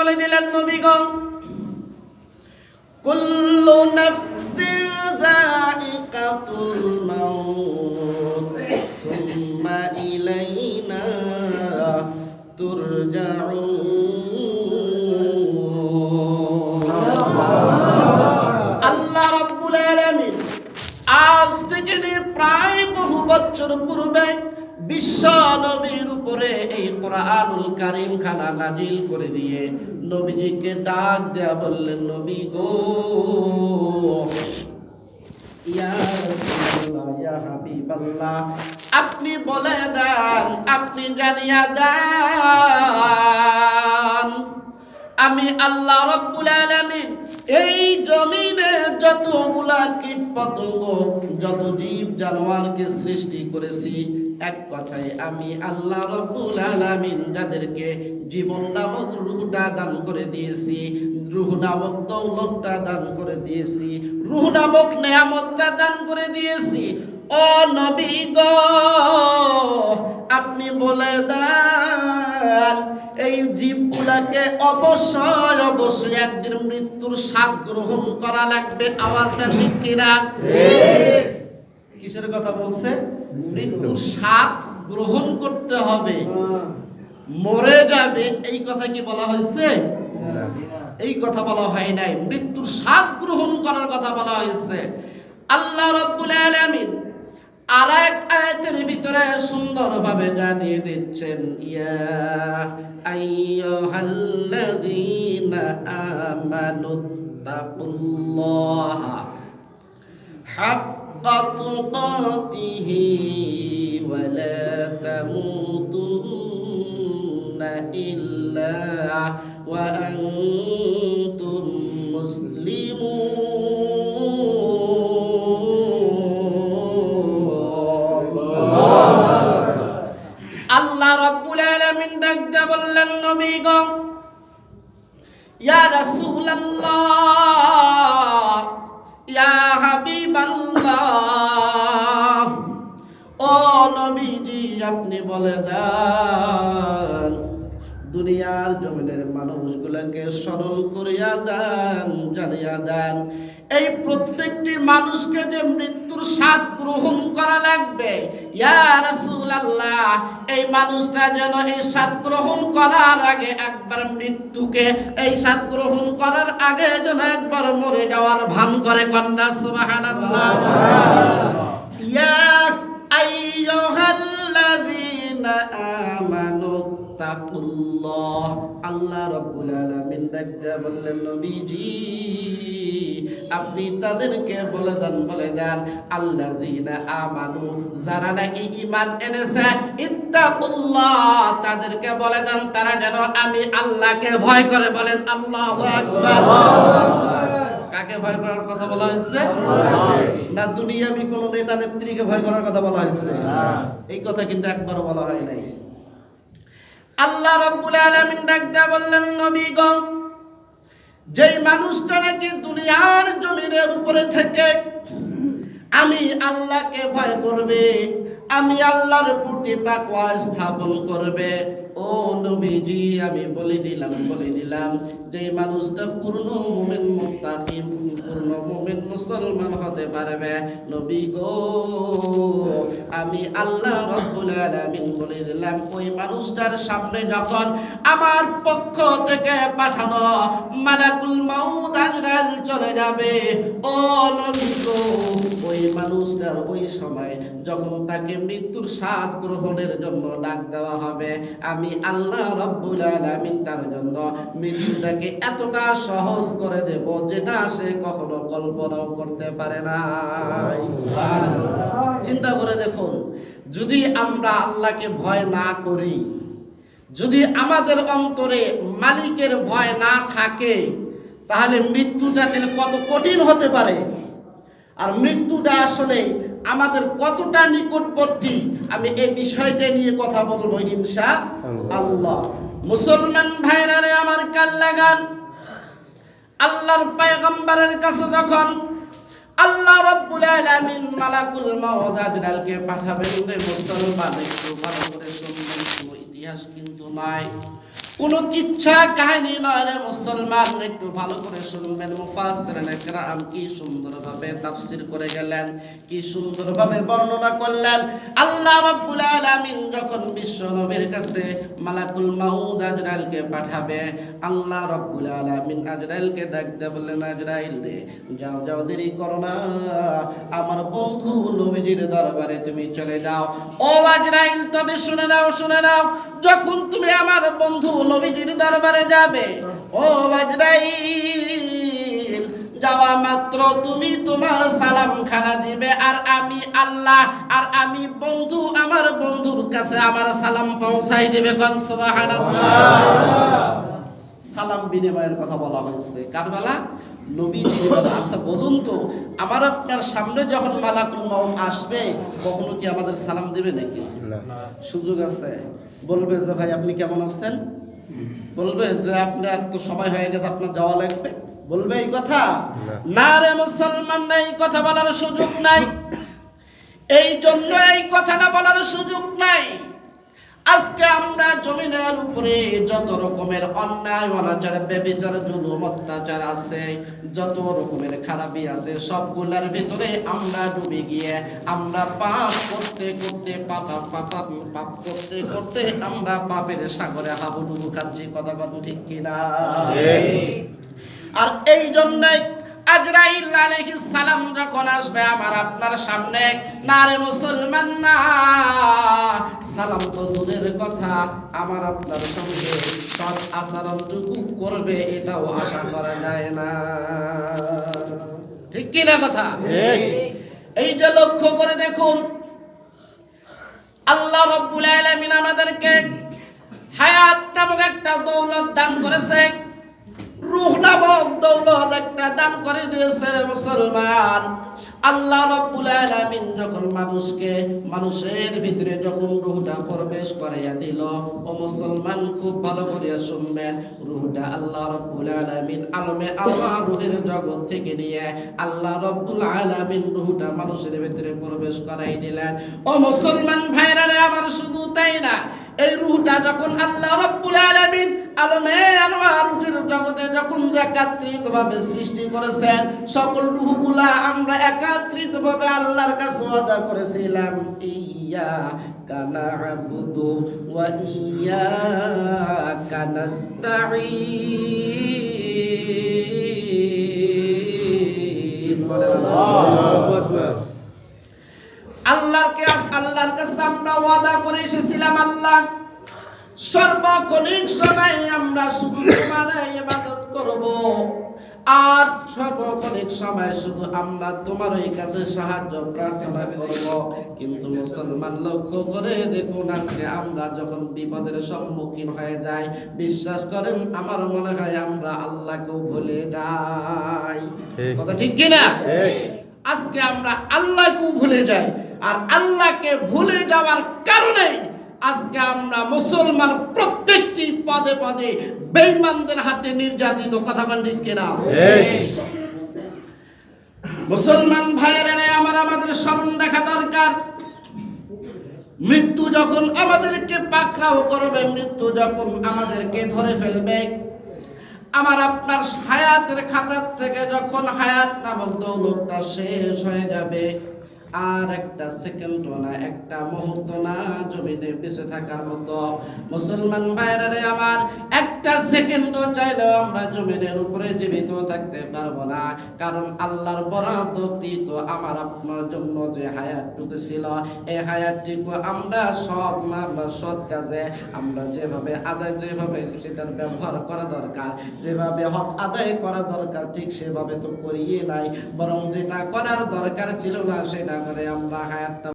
বলে দিলেন নবীগণ কুল্লু নাফসিন যায়িকাতুল মাউত সুম্মা ইলাইনা তুরজাউন। আল্লাহ রাব্বুল আলামিন আজ থেকে প্রায় বহু বছর পূর্বে বিশ্ব নবীর উপরে এই কোরআনুল কারীম খানা নাজিল করে দিয়ে নবীজিকে ডাক দেয়া বললেন, নবী গো, ইয়া রাসূলুল্লাহ, ইয়া হাবিবাল্লাহ, আপনি বলে দেন, আপনি জানিয়ে দেন, আমি আল্লাহ রাব্বুল আলামিন এই জমিনে যতগুলা কীট পতঙ্গ, যত জীব জানোয়ারকে সৃষ্টি করেছি, এক কথায় আমি আল্লাহ রাব্বুল আলামিন যাদেরকে জীবন নামক রূহটা দান করে দিয়েছি, রূহ নামক দৌলতটা দান করে দিয়েছি, রূহ নামক নেয়ামতটা দান করে দিয়েছি, ও নবী গো, আপনি বলে দেন এই জীবগুলাকে অবশ্যই অবশ্যই একদিন মৃত্যুর স্বাদ গ্রহণ করা লাগবে। আওয়াজটা ঠিক কিনা? কিসের কথা বলছে? মৃত্যুর স্বাদ গ্রহণ করতে হবে, মরে যাবে এই কথা কি বলা হয়েছে? এই কথা বলা হয় নাই, মৃত্যুর স্বাদ গ্রহণ করার কথা বলা হয়েছে। আল্লাহ রাব্বুল আলামিন আরেক আয়াতের ভিতরে সুন্দরভাবে জানিয়ে দিচ্ছেন, ইয়া আইয়ুহাল্লাযীনা আমানুত্তাকুল্লাহা হাক্কা তুকাতিহি ওয়া লা তামুতুন্না ইল্লা ওয়া আনতুম মুসলিমুন। আল্লাহ রাব্বুল আলামিন ডাকতে বললেন, নবী গো, ইয়া রাসূলুল্লাহ, ইয়া হাবিবাল্লাহ, ও নবীজি, আপনি বলে দেন দুনিয়ার জমিনের মানুষগুলোকে স্মরণ করিয়া দেন, জানিয়া দেন এই প্রত্যেকটি মানুষকে যে মৃত্যুর স্বাদ গ্রহণ করা লাগবে, ইয়া রাসূলুল্লাহ, এই মানুষটা যেন এই স্বাদ গ্রহণ করার আগে একবার মৃত্যুকে, এই স্বাদ গ্রহণ করার আগে যেন একবার মরে যাওয়ার ভান করে। কন্যা সুবহানাল্লাহ। ইয়া আইয়ুহাল্লাযীনা আমানুত্তাকুল্লাহ, আল্লাহ রাব্বুল আলামিন ডাকতে বললেন, নবীজি, আপনি তাদেরকে বলে দেন আল্লাযীনা আমানু, যারা নাকি ঈমান এনেছে, ইত্তাকুল্লাহ, তাদেরকে বলে দেন তারা যেন আমি আল্লাহকে ভয় করে। বলেন আল্লাহু আকবার। কাকে ভয় করার কথা বলা হয়েছে? না দুনিয়াবি কোন নেতা নেত্রীকে ভয় করার কথা বলা হয়েছে? এই কথা কিন্তু একবারও বলা হয় নাই। আল্লাহ রাব্বুল আলামিন ডাকতে বললেন, নবী গো, যেই মানুষটা নাকি দুনিয়ার জমিনের উপরে থেকে আমি আল্লাহকে ভয় করবে, আমি আল্লাহর প্রতি তাকওয়া স্থাপন করবে, ও নবীজি, আমি বলে দিলাম যে মানুষটা পূর্ণ মুমিন মুত্তাকি, পূর্ণ মুমিন মুসলমান হতে পারবে। নবী গো, আমি আল্লাহ রাব্বুল আলামিন বলে দিলাম ওই মানুষটার সামনে যখন আমার পক্ষ থেকে পাঠানো মালাকুল মাউত আজরাইল চলে যাবে, ও নবী গো, ওই মানুষটার ওই সময় যখন তাকে মৃত্যুর স্বাদ গ্রহণের জন্য ডাক দেওয়া হবে, আমি আল্লাহ রাব্বুল আলামিন তার জন্য মৃত্যুটাকে এতটা সহজ করে দেব যেটা সে কখনো কল্পনাও করতে পারে না। চিন্তা করে দেখুন, যদি আমরা আল্লাহকে ভয় না করি, যদি আমাদের অন্তরে মালিকের ভয় না থাকে, তাহলে মৃত্যুটা কত কঠিন হতে পারে। আর মৃত্যুটা আসলে আমাদের কতটা নিকটবর্তী, আমি এই বিষয়টা নিয়ে কথা বলবো ইনশাআল্লাহ। মুসলমান ভাইরা রে আমার, কাল লাগান, আল্লাহর পয়গম্বরের কাছে যখন আল্লাহ রাব্বুল আলামিন মালাকুল মাউত আজরাইলকে পাঠাবেন রে মুসলমান, একটু ভালো করে শুনবেন, কোনো ইতিহাস কিন্তু নাই। কোনো কিচ্ছা কাহিনী নয় রে মুসলমান, একটু ভালো করে শুনবেন। মুফাসসিরিন কেরাম কি সুন্দরভাবে তাফসীর করে গেলেন, কি সুন্দরভাবে বর্ণনা করলেন। আল্লাহ রাব্বুল আলামিন যখন বিশ্ব নবীর কাছে মালাকুল মাউত আজরাইলকে পাঠাবে, আল্লাহ রাব্বুল আলামিন আজরাইলকে ডাক দিয়ে বললেন, আজরাইল রে যাও যাও, দেরি করো না, আমার বন্ধু নবীজির দরবারে তুমি চলে যাও। ও আজরাইল, তবে শুনে নাও, শুনে নাও, যখন তুমি আমার বন্ধু নবীজির দরবারে যাবে, ও আজরাইল, যাওয়া মাত্র তুমি তোমার সালাম খানা দিবে, আর আমি আল্লাহ আর আমি বন্ধু আমার বন্ধুর কাছে আমার সালাম পৌঁছাই দিবে। কোন সুবহানাল্লাহ। সালাম বিনিময়ের কথা বলা হয়েছে কার বেলা? নবীজির বেলা। আচ্ছা বলুন তো, আমার আপনার সামনে যখন মালাকুল মাউত আসবে, কখনো কি আমাদের সালাম দিবে নাকি? সুযোগ আছে? বলবে যে ভাই আপনি কেমন আছেন? বলবে যে আপনার তো সময় হয়ে গেছে, আপনার যাওয়া লাগবে? বলবে এই কথা? না রে মুসলমান, না, এই কথা বলার সুযোগ নাই। এই জন্য এই কথাটা বলার সুযোগ নাই। আজকে আমরা জমিনের উপরে যত রকমের অন্যায় অনাচার ব্যভিচার জুলুম অত্যাচার আছে, যত রকমের খারাপি আছে, সবগুলোর ভিতরে আমরা ডুবে গিয়ে আমরা পাপ করতে করতে পাপ করতে করতে আমরা পাপের সাগরে হাবুডুবু খাচ্ছি। কথা কথা ঠিক কিনা? আর এই জন্যই আজরাইল আলাইহিস সালাম যখন আসবে আমার আপনার সামনে, না রে মুসলমান, না, সালাম তো দূরের কথা, আমার আপনার সঙ্গে সৎ আচরণটুকু করবে এটাও আশা করা যায় না। ঠিক কি না কথা? এই যে লক্ষ্য করে দেখুন, আল্লাহ রাব্বুল আলামিন আমাদেরকে হায়াত নামক একটা দৌলত দান করেছে, রূহ নামক দৌলত একটা দান করে দিয়েছে রে মুসলমান। আল্লাহ রাব্বুল আলামিন যখন মানুষের ভিতরে যখন রূহটা প্রবেশ করাইয়া দিল, ও মুসলমান খুব ভালো করে শুনবেন, রূহটা আল্লাহ রাব্বুল আলামিন আলমে আল্লাহ রূহের জগৎ থেকে নিয়ে আল্লাহ রাব্বুল আলামিন রূহটা মানুষের ভিতরে প্রবেশ করাই দিলেন। ও মুসলমান ভাইরা রে আমার, শুধু তাই না, এই রূহটা যখন আল্লাহ রাব্বুল আলামিন আলমে আল্লাহ রূহের জগতে যখন একাত্রিতভাবে সৃষ্টি করেছেন, সকল রূহগুলা আমরা একাত্রিতভাবে আল্লাহর কাছে ওয়াদা করেছিলাম, ইয়্যাকা না'বুদু ওয়া ইয়্যাকা নাস্তাঈন। আল্লাহু আকবার। আল্লাহর কাছে আমরা ওয়াদা করে এসেছিলাম, আল্লাহ সর্বক্ষণিক সময় আমরা শুধু তোমার ইবাদত করব, আর সর্বক্ষণিক সময় শুধু আমরা তোমার এই কাছে সাহায্য প্রার্থনা করব। কিন্তু মুসলমান লক্ষ্য করে দেখুন, আজকে আমরা যখন বিপদের সম্মুখীন হয়ে যাই, বিশ্বাস করেন আমার মনে হয় আমরা আল্লাহকেও ভুলে যাই। কথা ঠিক কিনা? আজকে আমরা আল্লাহকেও ভুলে যাই, আর আল্লাহকে ভুলে যাওয়ার কারণে আজকে আমরা মুসলমান প্রত্যেকটি পদে পদে বেঈমানদের হাতে নির্যাতিত। কথা বলেন ঠিক কিনা? মুসলমান ভাইয়েরা আমাদের স্মরণ রাখা দরকার, মৃত্যু যখন আমাদেরকে পাকড়াও করবে, মৃত্যু যখন আমাদেরকে ধরে ফেলবে, আমার আপনার হায়াতের খাতার থেকে যখন হায়াত নামক দৌলতটা শেষ হয়ে যাবে, আর একটা সেকেন্ড না, একটা মুহূর্ত না জমিনে বেঁচে থাকার মতো। মুসলমান ভাইরা রে আমার, একটা সেকেন্ডও চাইলেও আমরা জমিনের উপরে জীবিত থাকতে পারবো না, কারণ আল্লাহর বরাদ্দকৃত আমার আপনার জন্য যে হায়াতটুকু ছিল, এই হায়াতটুকু আমরা সৎ কাজে আমরা যেভাবে সেটার ব্যবহার করা দরকার, যেভাবে হক আদায় করা দরকার, ঠিক সেভাবে তো করিয়ে নাই, বরং যেটা করার দরকার ছিল না সেটা করে আমরা হায়াতটা